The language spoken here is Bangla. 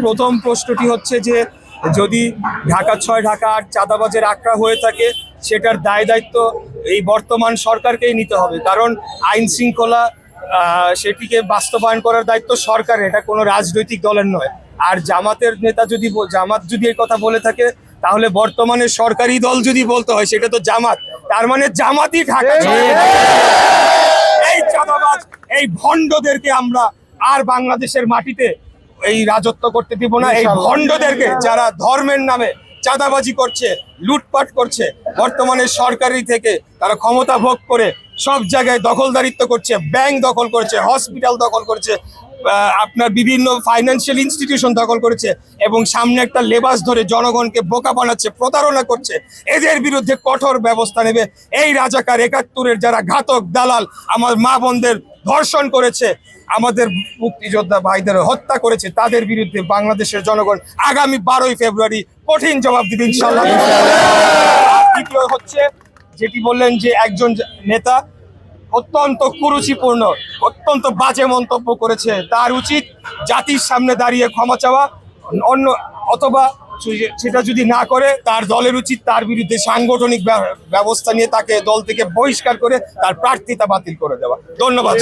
প্রথম প্রশ্নটি হচ্ছে যে যদি ঢাকা ৬ ঢাকা ৮ চাঁদাবাজের আখড়া হয়ে থাকে সেটার দায় দায়িত্ব এই বর্তমান সরকারকেই নিতে হবে, কারণ আইন শৃঙ্খলা সেটিকে বাস্তবায়ন করার দায়িত্ব সরকারের, এটা কোনো রাজনৈতিক দলের নয়। আর জামাতের নেতা যদি জামাত যদি এই কথা বলে থাকে তাহলে বর্তমানে সরকারি দল যদি বলতে হয় সেটা তো জামাত, তার মানে জামাতই ঢাকা। এই চাঁদাবাজ এই ভণ্ডদেরকে আমরা আর বাংলাদেশের মাটিতে এই রাজত্ব করতে দিব না। এই ভণ্ডদেরকে যারা ধর্মের নামে চাঁদাবাজি করছে, লুটপাট করছে, বর্তমানে সরকারি থেকে তারা ক্ষমতা ভোগ করে সব জায়গায় দখলদারিত্ব করছে, ব্যাংক দখল করছে, হসপিটাল দখল করছে, আপনার বিভিন্ন ফাইন্যান্সিয়াল ইনস্টিটিউশন দখল করেছে এবং সামনে একটা লেবাস ধরে জনগণকে বোকা বানাচ্ছে, প্রতারণা করছে। এদের বিরুদ্ধে কঠোর ব্যবস্থা নেবে। এই রাজাকার ৭১-এর যারা ঘাতক দালাল আমার মা বোনদের ধর্ষণ করেছে, আমাদের মুক্তিযোদ্ধা ভাইদের হত্যা করেছে, তাদের বিরুদ্ধে বাংলাদেশের জনগণ আগামী ১২ই ফেব্রুয়ারি কঠিন জবাব দিবে ইনশাআল্লাহ। দ্বিতীয় হচ্ছে যেটি বললেন যে একজন নেতা অত্যন্ত কুরুচিপূর্ণ, অত্যন্ত বাজে মন্তব্য করেছে, তার উচিত জাতির সামনে দাঁড়িয়ে ক্ষমা চাওয়া, অন্য অথবা সেটা যদি না করে তার দলের উচিত তার বিরুদ্ধে সাংগঠনিক ব্যবস্থা নিয়ে তাকে দল থেকে বহিষ্কার করে তার প্রার্থিতা বাতিল করে দেওয়া। ধন্যবাদ।